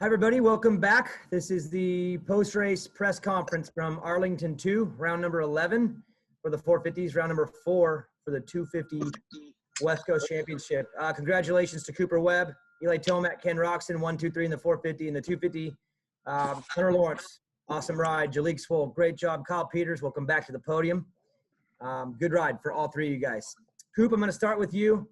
Hi, everybody. Welcome back. This is the post-race press conference from Arlington 2, round number 11 for the 450s, round number 4 for the 250 West Coast Championship. Congratulations to Cooper Webb, Eli Tomac, Ken Roxon, 1, 2, 3 in the 450 and the 250. Hunter Lawrence, awesome ride. Jalik Swoll, great job. Kyle Peters, welcome back to the podium. Good ride for all three of you guys. Coop, I'm going to start with you.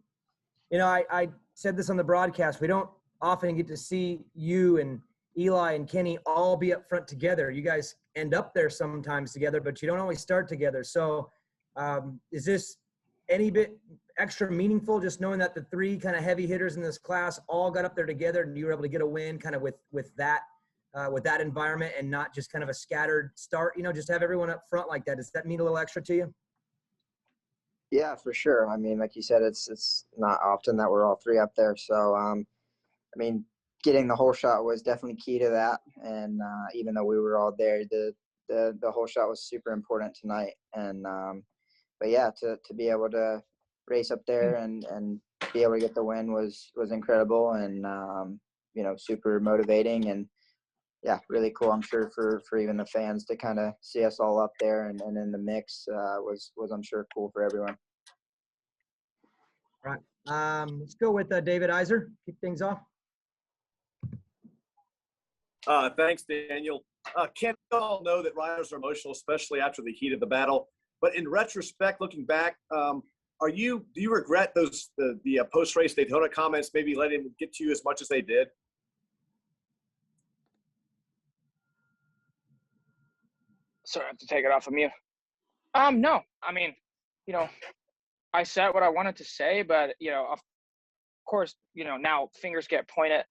You know, I said this on the broadcast. We don't often get to see you and Eli and Kenny all be up front together. You guys end up there sometimes together, but you don't always start together. So is this any bit extra meaningful, just knowing that the three kind of heavy hitters in this class all got up there together and you were able to get a win kind of with that environment and not just kind of a scattered start, you know, just have everyone up front like that? Does that mean a little extra to you? Yeah, for sure. I mean, like you said, it's not often that we're all three up there. So, I mean, getting the whole shot was definitely key to that. And even though we were all there, the whole shot was super important tonight. And but yeah, to be able to race up there and be able to get the win was incredible and you know, super motivating and yeah, really cool. I'm sure for even the fans to kind of see us all up there and in the mix was I'm sure cool for everyone. All right. Let's go with David Iser. Kick things off. Thanks, Daniel. Ken, we all know that riders are emotional, especially after the heat of the battle. But in retrospect, looking back, do you regret the post-race Daytona comments, maybe letting them get to you as much as they did? Sorry, I have to take it off of mute. No, I mean, you know, I said what I wanted to say, but you know, of course, you know, now fingers get pointed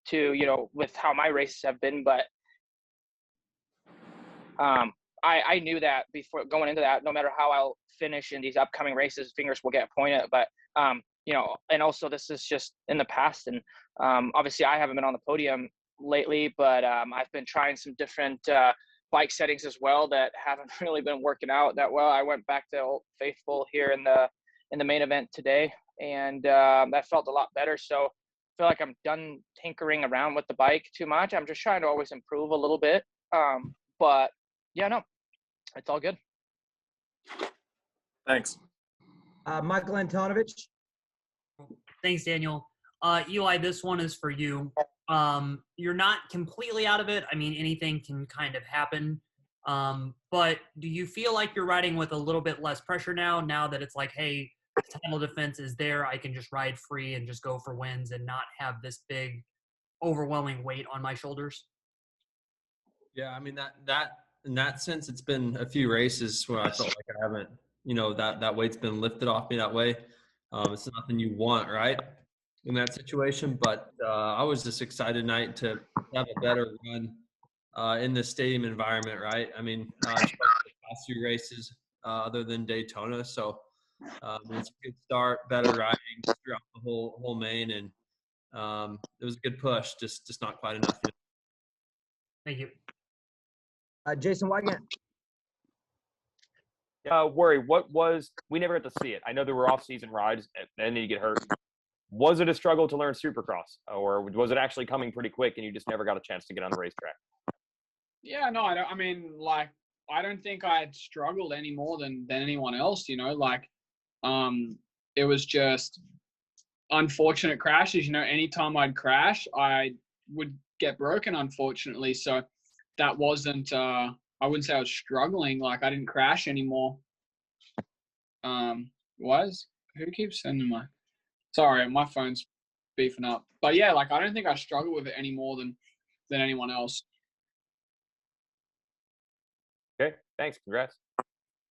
to, you know, with how my races have been, but I knew that before going into that, no matter how I'll finish in these upcoming races, fingers will get pointed. But you know, and also this is just in the past, and obviously I haven't been on the podium lately, but I've been trying some different bike settings as well that haven't really been working out that well. I went back to Old Faithful here in the main event today, and that felt a lot better. So I feel like I'm done tinkering around with the bike too much. I'm just trying to always improve a little bit. But yeah, no, it's all good. Thanks. Michael Antonovich. Thanks, Daniel. Eli, this one is for you. You're not completely out of it. I mean, anything can kind of happen. But do you feel like you're riding with a little bit less pressure now that it's like, hey, the title defense is there, I can just ride free and just go for wins and not have this big, overwhelming weight on my shoulders? Yeah, I mean, that in that sense, it's been a few races where I felt like I haven't, you know, that weight's been lifted off me that way. It's nothing you want, right, in that situation. But I was just excited tonight to have a better run in the stadium environment, right? I mean, especially the past few races other than Daytona. So it's a good start, better riding throughout the whole main, and it was a good push, just not quite enough. Thank you. Jason Wygant. Worry, we never got to see it. I know there were off-season rides, and then you get hurt. Was it a struggle to learn Supercross, or was it actually coming pretty quick and you just never got a chance to get on the racetrack? Yeah, no, I mean, like, I don't think I had struggled any more than anyone else, you know, like, it was just unfortunate crashes. You know, anytime I'd crash, I would get broken, unfortunately. So that wasn't, I wouldn't say I was struggling. Like, I didn't crash anymore. Who keeps sending sorry, my phone's beefing up. But yeah, like, I don't think I struggled with it any more than anyone else. Okay, thanks. Congrats.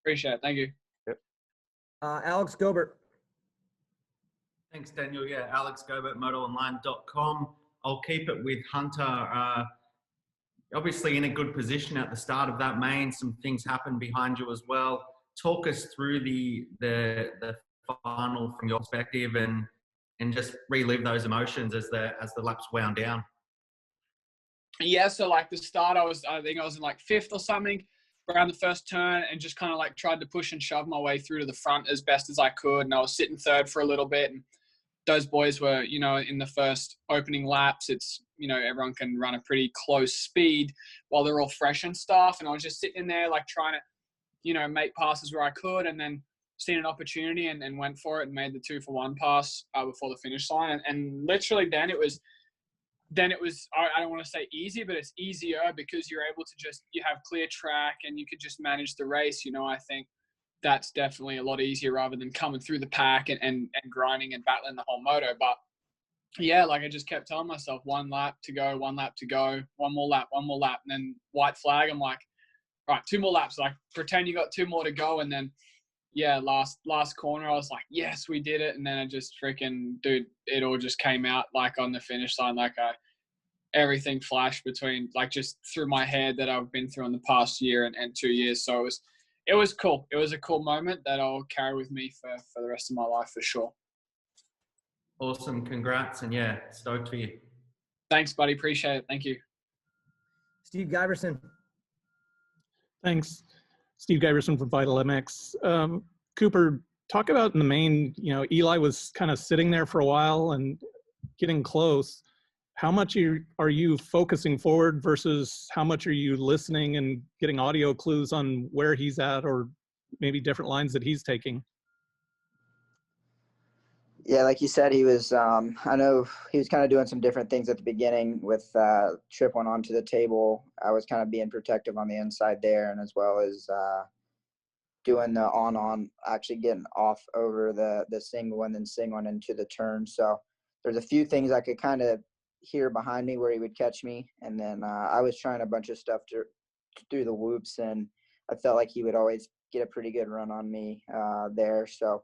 Appreciate it. Thank you. Yep. Alex Gobert. Thanks, Daniel. Yeah, Alex Gobert, motoonline.com. I'll keep it with Hunter. Obviously in a good position at the start of that main. Some things happened behind you as well. Talk us through the final from your perspective and just relive those emotions as the laps wound down. Yeah, so like the start, I think I was in like fifth or something around the first turn, and just kind of like tried to push and shove my way through to the front as best as I could. And I was sitting third for a little bit, and those boys were, you know, in the first opening laps, it's, you know, everyone can run a pretty close speed while they're all fresh and stuff. And I was just sitting there like trying to, you know, make passes where I could, and then seen an opportunity and went for it and made the 2-for-1 pass before the finish line. And literally then it was, I don't want to say easy, but it's easier because you're able to just, you have clear track and you could just manage the race. You know, I think that's definitely a lot easier rather than coming through the pack and grinding and battling the whole moto. But yeah, like I just kept telling myself, 1 lap to go, 1 lap to go, 1 more lap. And then white flag, I'm like, all right, 2 more laps. Like pretend you got 2 more to go. And then, yeah, last corner, I was like, yes, we did it. And then I just freaking, dude, it all just came out like on the finish line. Like everything flashed between, like just through my head that I've been through in the past year and 2 years. So it was cool. It was a cool moment that I'll carry with me for the rest of my life for sure. Awesome. Congrats. And yeah, stoked for you. Thanks, buddy. Appreciate it. Thank you. Steve Giverson. Thanks. Steve Giverson from Vital MX. Cooper, talk about in the main, you know, Eli was kind of sitting there for a while and getting close. How much are you focusing forward versus how much are you listening and getting audio clues on where he's at or maybe different lines that he's taking? Yeah, like you said, he was, I know he was kind of doing some different things at the beginning with Trip went onto the table. I was kind of being protective on the inside there, and as well as doing the on, actually getting off over the single and then singling into the turn. So there's a few things I could kind of hear behind me where he would catch me. And then I was trying a bunch of stuff to do the whoops, and I felt like he would always get a pretty good run on me there. So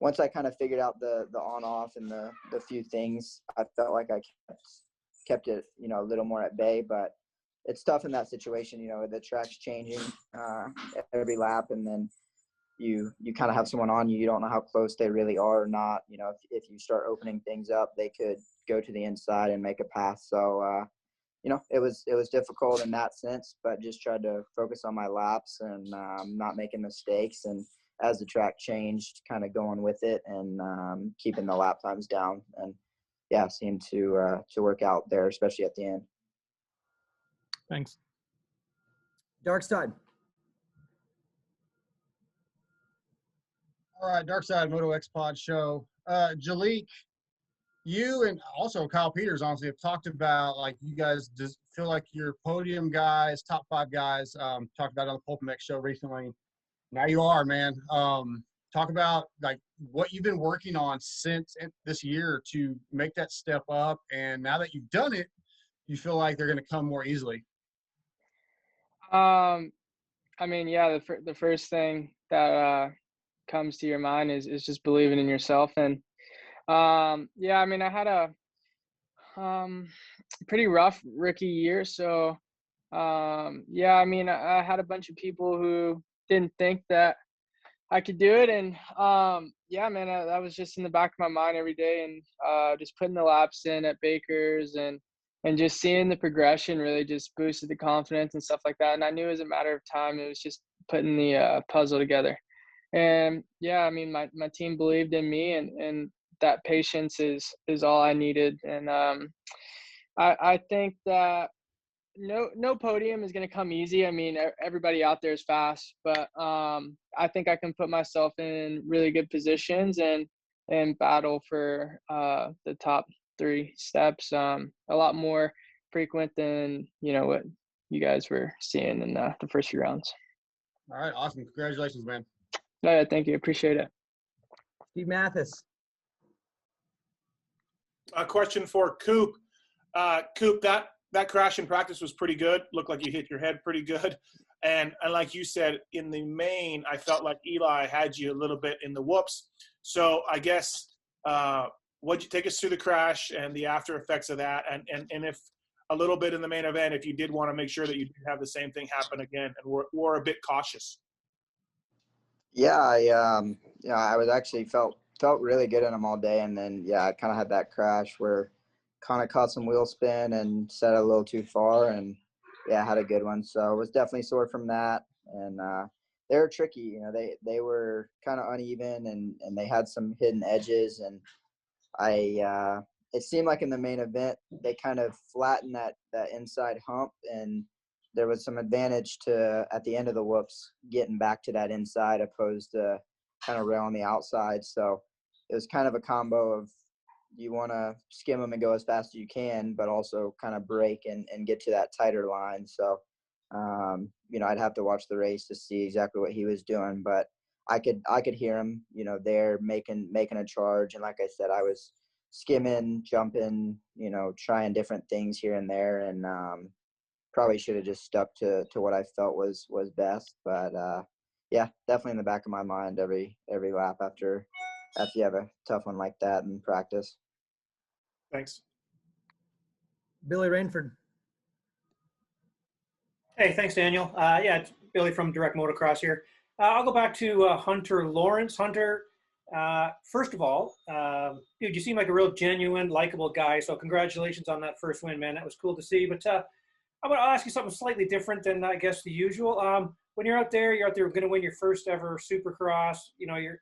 once I kind of figured out the on-off and the few things, I felt like I kept it, you know, a little more at bay. But it's tough in that situation, you know, the track's changing every lap, and then you kind of have someone on you. You don't know how close they really are or not. You know, if you start opening things up, they could go to the inside and make a pass. So, you know, it was difficult in that sense, but just tried to focus on my laps and not making mistakes. And as the track changed, kind of going with it and keeping the lap times down. And yeah, seemed to work out there, especially at the end. Thanks. Dark Side. All right, Dark Side Moto X Pod show. Jalik, you and also Kyle Peters, honestly, have talked about, like, you guys just feel like you're podium guys, top 5 guys. Talked about it on the Pulp MX show recently. Now you are, man. Talk about, like, what you've been working on since this year to make that step up. And now that you've done it, you feel like they're going to come more easily. I mean, yeah, the first thing that comes to your mind is just believing in yourself. And yeah, I mean, I had a pretty rough rookie year. So yeah, I mean, I had a bunch of people who didn't think that I could do it. And yeah, man, that was just in the back of my mind every day, and just putting the laps in at Baker's and just seeing the progression really just boosted the confidence and stuff like that. And I knew it was a matter of time. It was just putting the puzzle together. And yeah, I mean, my team believed in me, and that patience is all I needed. And I think that no podium is going to come easy. I mean, everybody out there is fast, but I think I can put myself in really good positions and battle for the top 3 steps a lot more frequent than, you know, what you guys were seeing in the first few rounds. All right, awesome. Congratulations, man. Oh, yeah, thank you. Appreciate it. Steve Mathis. A question for Coop. Coop, that crash in practice was pretty good. Looked like you hit your head pretty good. And like you said, in the main, I felt like Eli had you a little bit in the whoops. So I guess what'd you take us through the crash and the after effects of that? And if a little bit in the main event, if you did want to make sure that you didn't have the same thing happen again and were a bit cautious. Yeah, I was actually felt really good in them all day. And then, yeah, I kind of had that crash where kind of caught some wheel spin and set it a little too far, and yeah, I had a good one. So I was definitely sore from that. And they were tricky, you know, they were kind of uneven and they had some hidden edges. And it seemed like in the main event they kind of flattened that inside hump, and there was some advantage to at the end of the whoops getting back to that inside opposed to kind of rail on the outside. So it was kind of a combo of you want to skim them and go as fast as you can, but also kind of break and get to that tighter line. So, I'd have to watch the race to see exactly what he was doing, but I could hear him, there making a charge. And like I said, I was skimming, jumping, trying different things here and there, and probably should have just stuck to what I felt was best. But yeah, definitely in the back of my mind every lap after you have a tough one like that in practice. Thanks. Billy Rainford. Hey, thanks, Daniel. Yeah, it's Billy from Direct Motocross here. I'll go back to Hunter Lawrence. Hunter, first of all, dude, you seem like a real genuine, likable guy. So congratulations on that first win, man. That was cool to see. But I'll ask you something slightly different than I guess the usual. When you're out there going to win your first ever Supercross. You're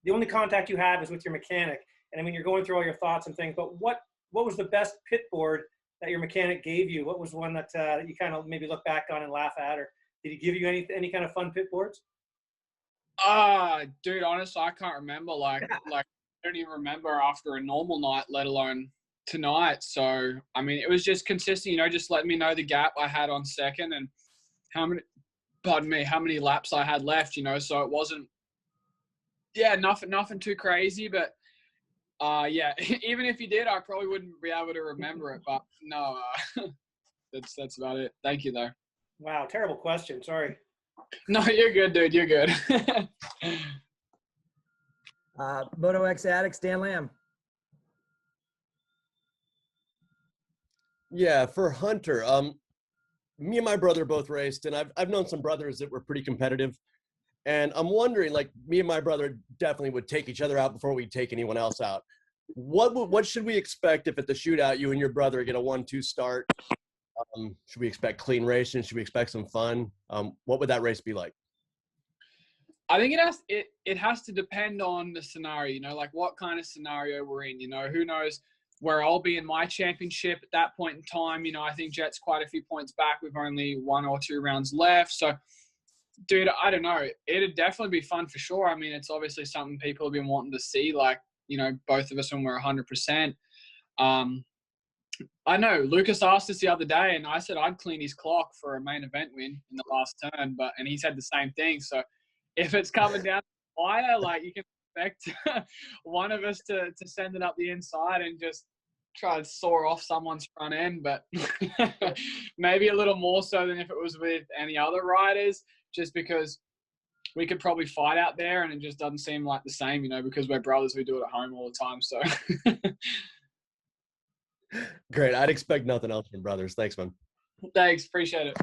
the only contact you have is with your mechanic, and I mean you're going through all your thoughts and things. But what was the best pit board that your mechanic gave you? What was one that you kind of maybe look back on and laugh at, or did he give you any kind of fun pit boards? Dude, honestly, I can't remember. Like I don't even remember after a normal night, let alone tonight. So I mean, it was just consistent. Just letting me know the gap I had on second and how many laps I had left. So it wasn't. Yeah, nothing too crazy, but yeah, even if you did, I probably wouldn't be able to remember it. But no, that's about it. Thank you, though. Wow, terrible question. Sorry. No, you're good, dude. You're good. Moto X Addicts, Dan Lamb. Yeah, for Hunter, me and my brother both raced, and I've known some brothers that were pretty competitive. And I'm wondering, like, me and my brother definitely would take each other out before we'd take anyone else out. What should we expect if at the shootout you and your brother get a 1-2 start? Should we expect clean racing? Should we expect some fun? What would that race be like? I think it has to depend on the scenario, like what kind of scenario we're in. Who knows where I'll be in my championship at that point in time. I think Jet's quite a few points back with only 1 or 2 rounds left. So, dude, I don't know. It'd definitely be fun for sure. I mean, it's obviously something people have been wanting to see, like, both of us when we're 100%. I know Lucas asked us the other day, and I said I'd clean his clock for a main event win in the last turn, and he said the same thing. So if it's coming down to the wire, like, you can expect one of us to send it up the inside and just try to saw off someone's front end, but maybe a little more so than if it was with any other riders, just because we could probably fight out there and it just doesn't seem like the same, because we're brothers, we do it at home all the time. So Great. I'd expect nothing else from brothers. Thanks, man. Thanks. Appreciate it.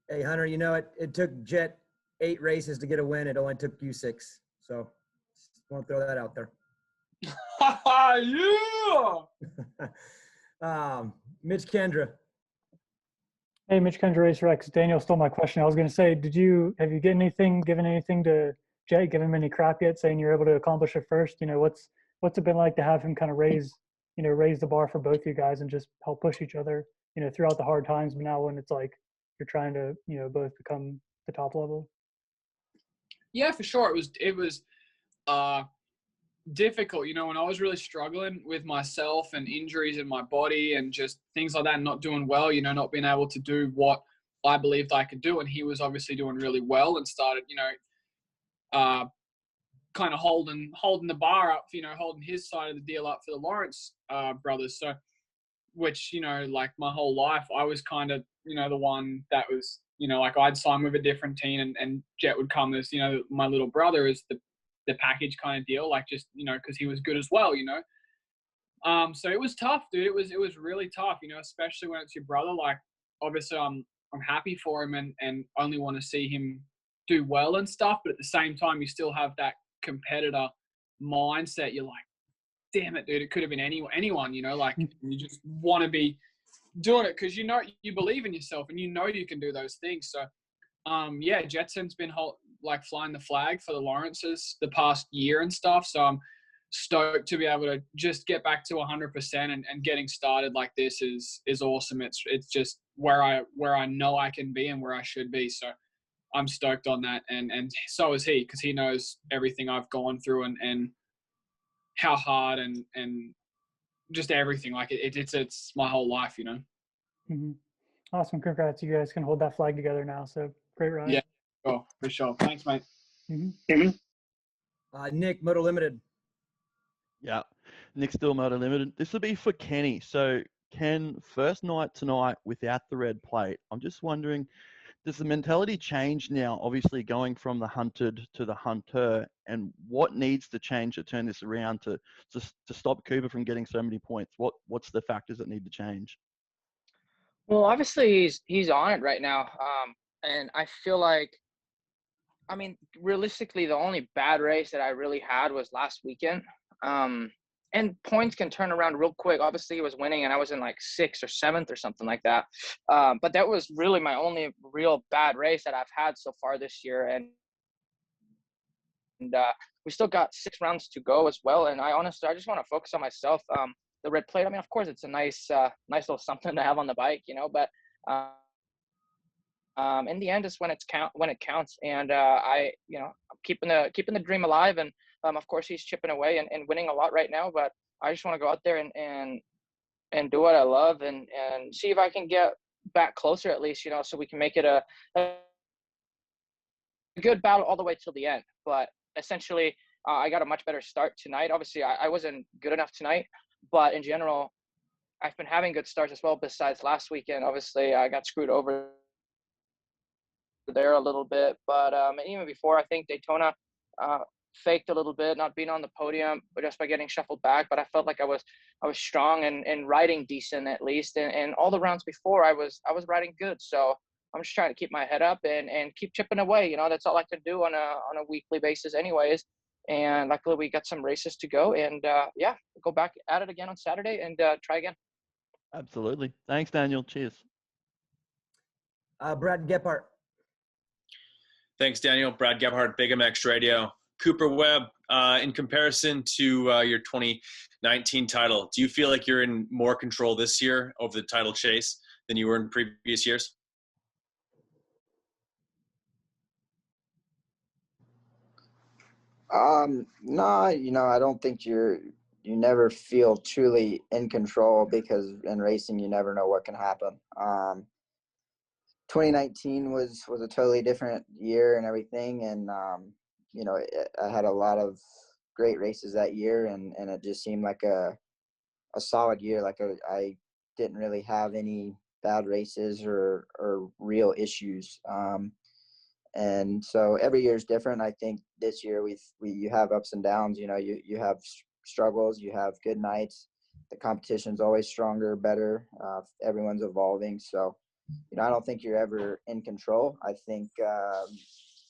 Hey, Hunter, it took Jet 8 races to get a win. It only took you 6. So just want to throw that out there. Yeah. Mitch Kendra. Hey, Mitch Kendra, Racer X. Daniel stole my question. I was going to say, have you given anything to Jay, give him any crap yet, saying you're able to accomplish it first? What's it been like to have him kind of raise the bar for both you guys and just help push each other, throughout the hard times, but now when it's like you're trying to, both become the top level? Yeah, for sure. It was difficult, when I was really struggling with myself and injuries in my body and just things like that, and not doing well, not being able to do what I believed I could do. And he was obviously doing really well and started, kind of holding the bar up, holding his side of the deal up for the Lawrence brothers. So, which, like my whole life, I was kind of, the one that was, like I'd sign with a different team and Jet would come as, my little brother as the package kind of deal, like just, because he was good as well, So it was tough, dude. It was really tough, especially when it's your brother. Like, obviously I'm happy for him and only want to see him do well and stuff. But at the same time, you still have that competitor mindset. You're like, damn it, dude, it could have been anyone, like you just want to be doing it because you believe in yourself and you can do those things. So yeah, Jetson's been flying the flag for the Lawrences the past year and stuff. So I'm stoked to be able to just get back to 100% and getting started like this is awesome. It's just where I know I can be and where I should be. So I'm stoked on that, and so is he, because he knows everything I've gone through and how hard and just everything. Like it's my whole life, you know. Mm-hmm. Awesome, congrats! You guys can hold that flag together now. So great ride. Yeah, oh, for sure. Thanks, mate. Mm-hmm. Nick, Moto Limited. Yeah, Nick Still Motor Limited. This will be for Kenny. So, Ken, first night tonight without the red plate. I'm just wondering, does the mentality change now, obviously going from the hunted to the hunter, and what needs to change to turn this around to stop Cooper from getting so many points? What's the factors that need to change? Well, obviously he's on it right now, and I feel like, I mean, realistically, the only bad race that I really had was last weekend. And points can turn around real quick. Obviously, he was winning, and I was in like 6th or 7th or something like that. But that was really my only real bad race that I've had so far this year. And we still got 6 rounds to go as well. And I just want to focus on myself. The red plate, I mean, of course, it's a nice little something to have on the bike, you know. But in the end, it's when it counts. And I'm keeping the dream alive. And of course, he's chipping away and winning a lot right now. But I just want to go out there and do what I love and see if I can get back closer at least, you know, so we can make it a good battle all the way till the end. But essentially, I got a much better start tonight. Obviously, I wasn't good enough tonight, but in general, I've been having good starts as well. Besides last weekend, obviously, I got screwed over there a little bit. But even before, I think Daytona faked a little bit, not being on the podium, but just by getting shuffled back. But I felt like I was strong and riding decent at least. And all the rounds before, I was riding good. So I'm just trying to keep my head up and keep chipping away. You know, that's all I can do on a weekly basis, anyways. And luckily, we got some races to go. And go back at it again on Saturday and try again. Absolutely. Thanks, Daniel. Cheers. Brad Gephardt. Thanks, Daniel. Brad Gephardt, Big MX Radio. Cooper Webb, in comparison to your 2019 title, do you feel like you're in more control this year over the title chase than you were in previous years? No, you know, I don't think you never feel truly in control, because in racing, you never know what can happen. 2019 was a totally different year and everything. And, you know, I had a lot of great races that year, and it just seemed like a solid year. Like I didn't really have any bad races or real issues. And so every year is different. I think this year you have ups and downs. You know, you have struggles, you have good nights. The competition's always stronger, better. Everyone's evolving. So, you know, I don't think you're ever in control. I think,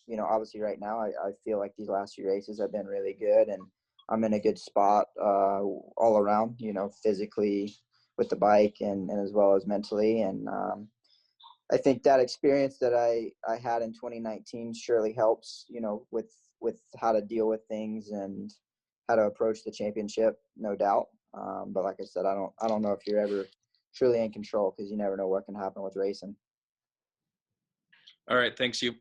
you know, obviously right now I feel like these last few races have been really good, and I'm in a good spot all around, you know, physically with the bike and as well as mentally. And I think that experience that I had in 2019 surely helps, you know, with how to deal with things and how to approach the championship, no doubt. But like I said, I don't know if you're ever truly in control, because you never know what can happen with racing. All right. Thanks, you.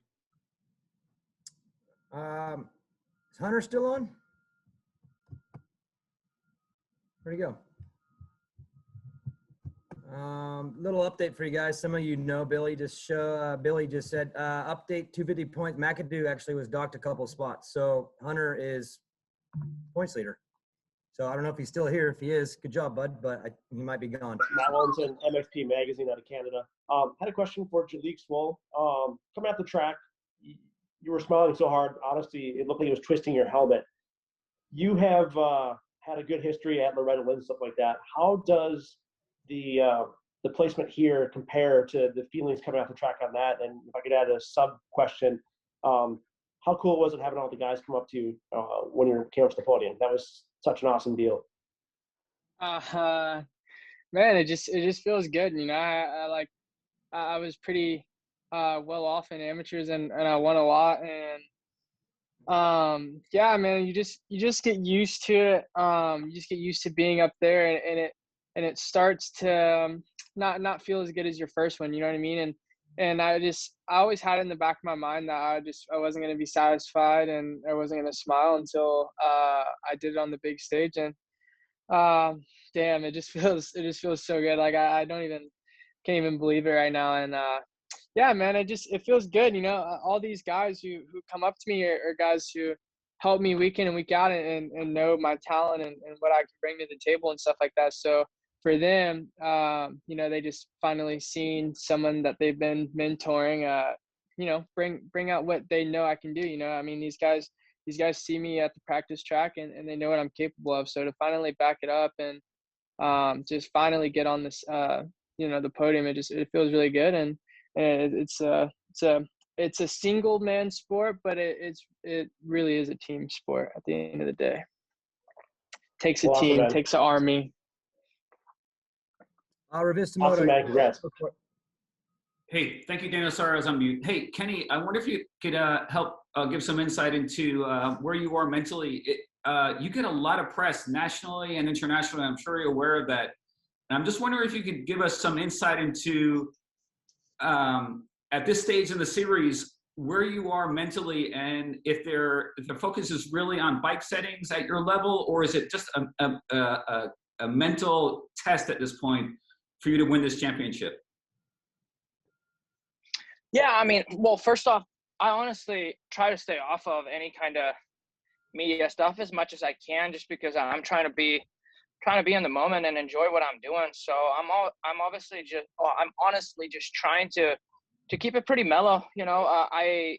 Is Hunter still on? Where'd he go? Little update for you guys. Some of you know Billy just said update 250 points. McAdoo actually was docked a couple spots, so Hunter is points leader. So I don't know if he's still here. If he is, good job, bud. But he might be gone. Matt Lawson, MFP Magazine out of Canada. Had a question for Jalik Swoll. Coming out the track, you were smiling so hard. Honestly, it looked like it was twisting your helmet. You have had a good history at Loretta Lynn, stuff like that. How does the placement here compare to the feelings coming out the track on that? And if I could add a sub question, how cool was it having all the guys come up to you when you came up to the podium? That was such an awesome deal. Man, it just feels good. You know, I was pretty well off in amateurs and I won a lot, and Yeah, man, you just get used to it. You just get used to being up there, and it starts to not feel as good as your first one. You know what I mean? And I always had it in the back of my mind that I wasn't gonna be satisfied, and I wasn't gonna smile until I did it on the big stage. And damn, it just feels so good. Like I can't even believe it right now. And yeah, man, it feels good. You know, all these guys who come up to me are guys who help me week in and week out, and know my talent and what I can bring to the table and stuff like that. So for them, you know, they just finally seen someone that they've been mentoring, you know, bring out what they know I can do. You know, I mean, these guys see me at the practice track, and they know what I'm capable of. So to finally back it up and just finally get on this, you know, the podium, it feels really good. And it's a single man sport, but it really is a team sport at the end of the day. Takes a team, takes an army. Revista Awesome, man. Congrats. Hey, thank you, Daniel. Sorry, I was on mute. Hey, Kenny, I wonder if you could help give some insight into where you are mentally. You get a lot of press nationally and internationally. I'm sure you're aware of that. And I'm just wondering if you could give us some insight into, at this stage in the series, where you are mentally, and if the focus is really on bike settings at your level, or is it just a mental test at this point for you to win this championship? Yeah, I mean, well, first off, I honestly try to stay off of any kind of media stuff as much as I can, just because I'm trying to be in the moment and enjoy what I'm doing. So I'm honestly just trying to keep it pretty mellow. You know, I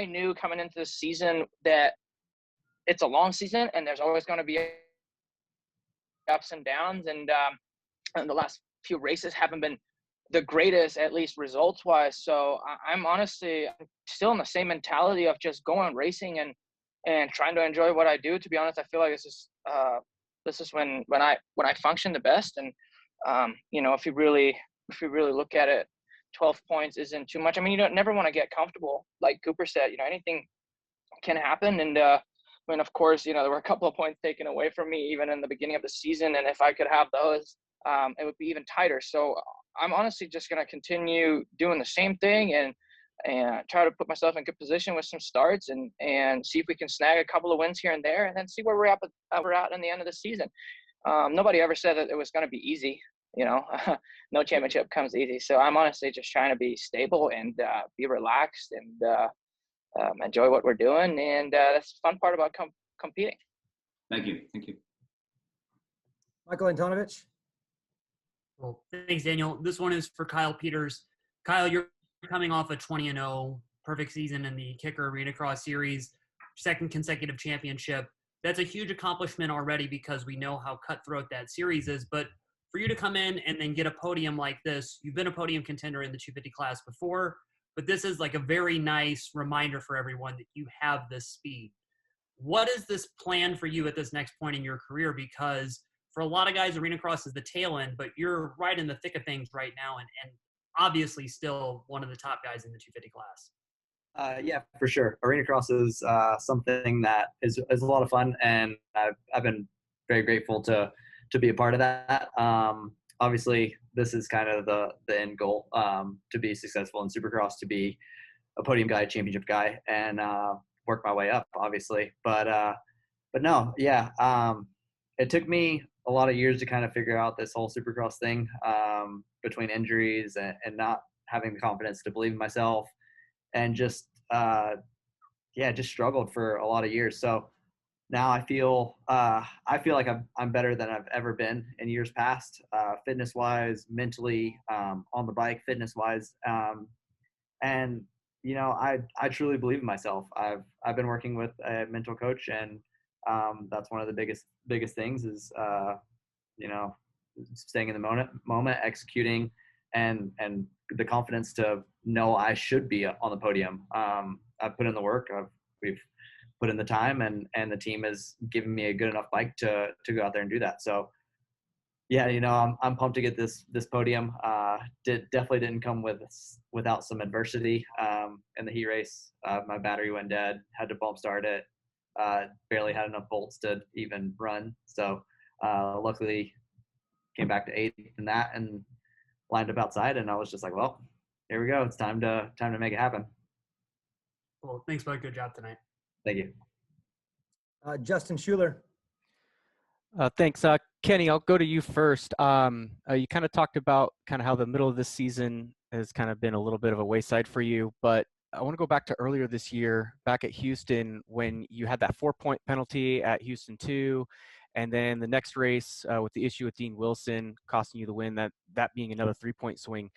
knew coming into the season that it's a long season and there's always going to be ups and downs, and the last few races haven't been the greatest, at least results wise. So I'm honestly still in the same mentality of just going racing and trying to enjoy what I do. To be honest, I feel like this is when I function the best. And you know, if you really look at it, 12 points isn't too much. I mean, you don't never want to get comfortable. Like Cooper said, you know, anything can happen. And I mean, of course, you know, there were a couple of points taken away from me even in the beginning of the season, and if I could have those, it would be even tighter. So I'm honestly just going to continue doing the same thing and try to put myself in good position with some starts and see if we can snag a couple of wins here and there, and then see where we're at in the end of the season. Nobody ever said that it was going to be easy. You know, no championship comes easy. So I'm honestly just trying to be stable and be relaxed and enjoy what we're doing. And that's the fun part about competing. Thank you. Thank you. Michael Antonovich. Well, thanks, Daniel. This one is for Kyle Peters. Kyle, you're coming off a 20-0 perfect season in the Kicker Arena Cross Series, second consecutive championship. That's a huge accomplishment already because we know how cutthroat that series is. But for you to come in and then get a podium like this, you've been a podium contender in the 250 class before, but this is like a very nice reminder for everyone that you have this speed. What is this plan for you at this next point in your career? Because for a lot of guys, Arena Cross is the tail end, but you're right in the thick of things right now, and obviously still one of the top guys in the 250 class. Yeah, for sure. Arena Cross is something that is a lot of fun, and I've been very grateful to be a part of that. Obviously, this is kind of the end goal, to be successful in Supercross, to be a podium guy, championship guy, and work my way up, obviously. But no, yeah, it took me a lot of years to kind of figure out this whole Supercross thing, between injuries and not having the confidence to believe in myself, and just just struggled for a lot of years. So now I feel like I'm better than I've ever been in years past, fitness wise, mentally, on the bike, fitness wise, and you know, I truly believe in myself. I've been working with a mental coach, and that's one of the biggest things is you know, staying in the moment, executing, and the confidence to know I should be on the podium. I've put in the work. We've put in the time, and the team has given me a good enough bike to go out there and do that. So yeah, you know, I'm pumped to get this podium. Definitely didn't come without some adversity in the heat race. My battery went dead, had to bump start it. Barely had enough volts to even run. So luckily came back to 8th in that and lined up outside. And I was just like, well, here we go. It's time to make it happen. Well, thanks, bud. Good job tonight. Thank you. Justin Schuler. Thanks. Kenny, I'll go to you first. You kind of talked about kind of how the middle of this season has kind of been a little bit of a wayside for you, but I want to go back to earlier this year, back at Houston, when you had that 4-point penalty at Houston 2, and then the next race with the issue with Dean Wilson costing you the win, that being another 3-point swing.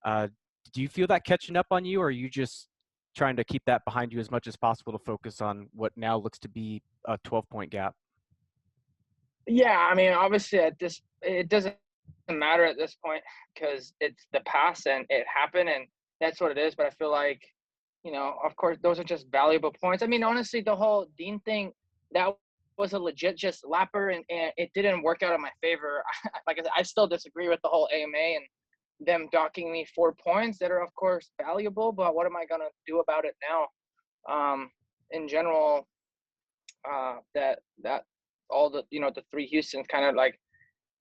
Do you feel that catching up on you, or are you just trying to keep that behind you as much as possible to focus on what now looks to be a 12-point gap? Yeah, I mean, obviously it doesn't matter at this point because it's the past and it happened and that's what it is. But I feel like, you know, of course, those are just valuable points. I mean, honestly, the whole Dean thing, that was a legit just lapper and it didn't work out in my favor. Like I said, I still disagree with the whole AMA and them docking me 4 points that are, of course, valuable. But what am I going to do about it now? In general, that all the, you know, the 3 Houstons kind of like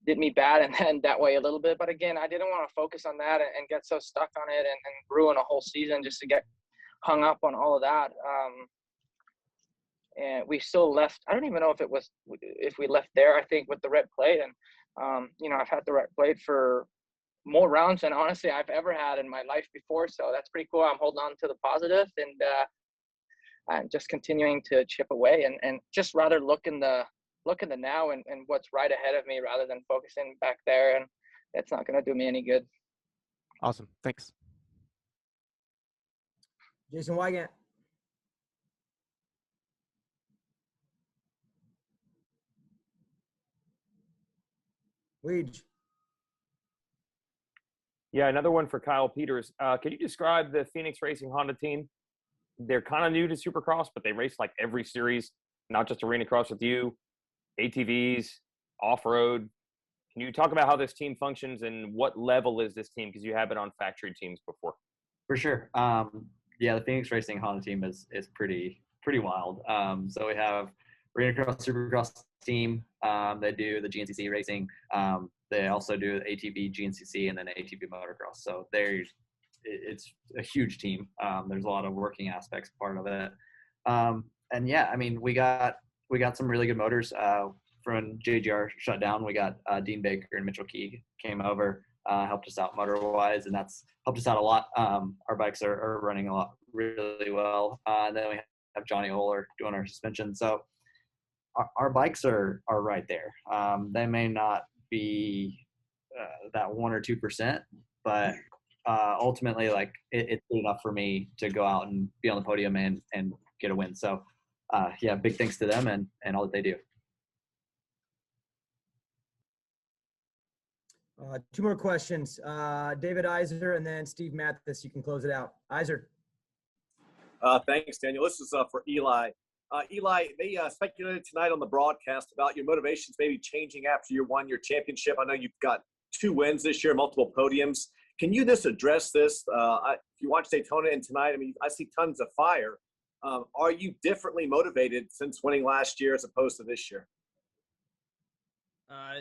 did me bad and then that way a little bit. But again, I didn't want to focus on that and get so stuck on it and ruin a whole season just to get hung up on all of that. And we still left, I don't even know if we left there, I think, with the red plate. And, you know, I've had the red plate for more rounds than honestly I've ever had in my life before. So that's pretty cool. I'm holding on to the positive and I'm just continuing to chip away and just rather look in the now and what's right ahead of me rather than focusing back there. And it's not going to do me any good. Awesome. Thanks. Jason Wygant. Weege. Yeah, another one for Kyle Peters. Can you describe the Phoenix Racing Honda team? They're kind of new to Supercross, but they race like every series, not just arena cross with you, ATVs, off-road. Can you talk about how this team functions and what level is this team? Because you have it on factory teams before. For sure. Yeah, the Phoenix Racing Honda team is pretty wild. So we have arena cross, Supercross team. They do the GNCC racing. They also do the ATV, GNCC, and then ATV motocross. So it's a huge team. There's a lot of working aspects part of it. And yeah, I mean, we got some really good motors. From JGR shut down, we got Dean Baker and Mitchell Key came over, helped us out motor-wise, and that's helped us out a lot. Our bikes are running a lot really well. And then we have Johnny Oler doing our suspension. So our bikes are right there. They may not be that 1 or 2%, but ultimately, like it's good enough for me to go out and be on the podium and get a win. So yeah, big thanks to them and all that they do. 2 more questions. David Iser and then Steve Mathis. You can close it out. Iser. Thanks, Daniel. This is for Eli. Eli, they speculated tonight on the broadcast about your motivations maybe changing after you won your championship. I know you've got 2 wins this year, multiple podiums. Can you just address this? If you watch Daytona and tonight, I mean, I see tons of fire. Are you differently motivated since winning last year as opposed to this year?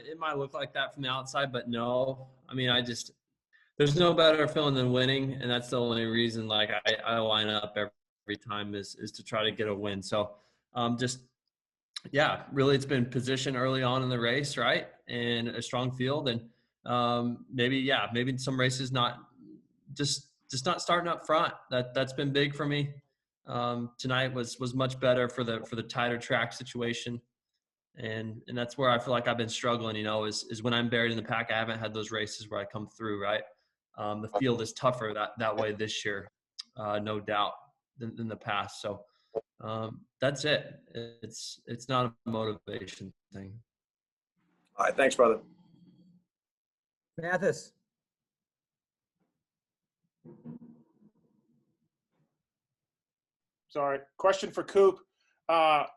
It might look like that from the outside, but no. I mean, there's no better feeling than winning, and that's the only reason like I line up every time is to try to get a win. So yeah, really it's been position early on in the race, right? And a strong field and maybe some races not not starting up front. That's been big for me. Tonight was much better for the tighter track situation. And that's where I feel like I've been struggling, you know, is when I'm buried in the pack. I haven't had those races where I come through, right? The field is tougher that way this year, no doubt, than the past. So that's it. It's not a motivation thing. All right. Thanks, brother. Mathis. Sorry. Question for Coop.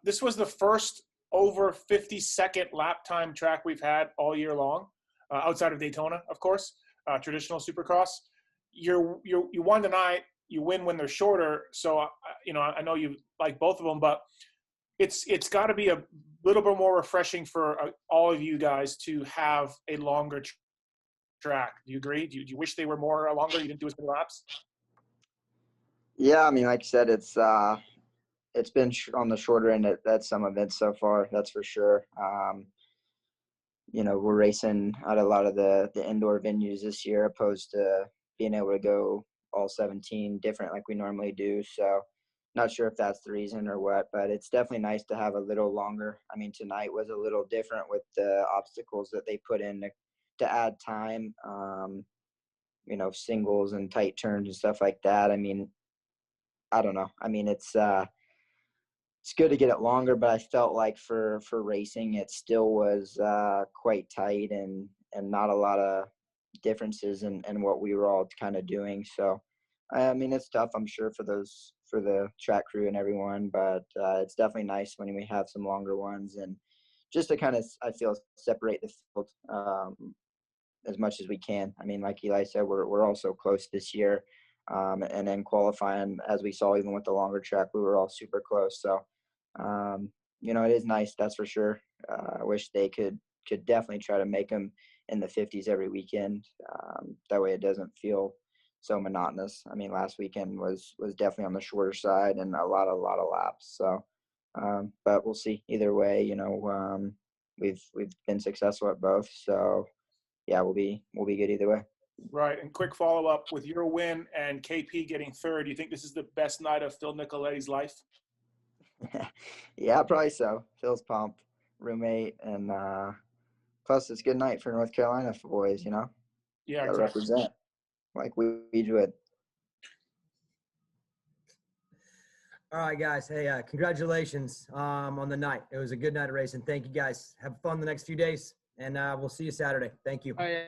This was the first over 50-second lap time track we've had all year long, outside of Daytona, of course, traditional Supercross. You won tonight. you win when they're shorter. So, I know you like both of them, but it's got to be a little bit more refreshing for all of you guys to have a longer track. Do you agree? Do you wish they were more longer? You didn't do as many laps? Yeah, I mean, like you said, it's been on the shorter end at some events so far. That's for sure. We're racing at a lot of the indoor venues this year, opposed to being able to go all 17 different like we normally do. So not sure if that's the reason or what, but it's definitely nice to have a little longer. I mean, tonight was a little different with the obstacles that they put in to add time, singles and tight turns and stuff like that. I mean, I don't know. I mean, it's good to get it longer, but I felt like for racing, it still was quite tight and not a lot of differences in what we were all kind of doing. So, I mean, it's tough, I'm sure, for the track crew and everyone, but it's definitely nice when we have some longer ones and just to kind of, I feel, separate the field as much as we can. I mean, like Eli said, we're all so close this year. And then qualifying, as we saw, even with the longer track, we were all super close. So, it is nice, that's for sure. I wish they could definitely try to make them in the 50s every weekend. That way it doesn't feel so monotonous. I mean, last weekend was definitely on the shorter side and a lot of laps. So, but we'll see. Either way, we've been successful at both. So, yeah, we'll be good either way. Right. And quick follow-up, with your win and KP getting third, do you think this is the best night of Phil Nicoletti's life? Yeah, probably so. Phil's pumped, roommate, and plus it's a good night for North Carolina for boys, Yeah, gotta exactly. represent like we do it. All right, guys. Hey, congratulations on the night. It was a good night of racing. Thank you, guys. Have fun the next few days, and we'll see you Saturday. Thank you. Oh, yeah.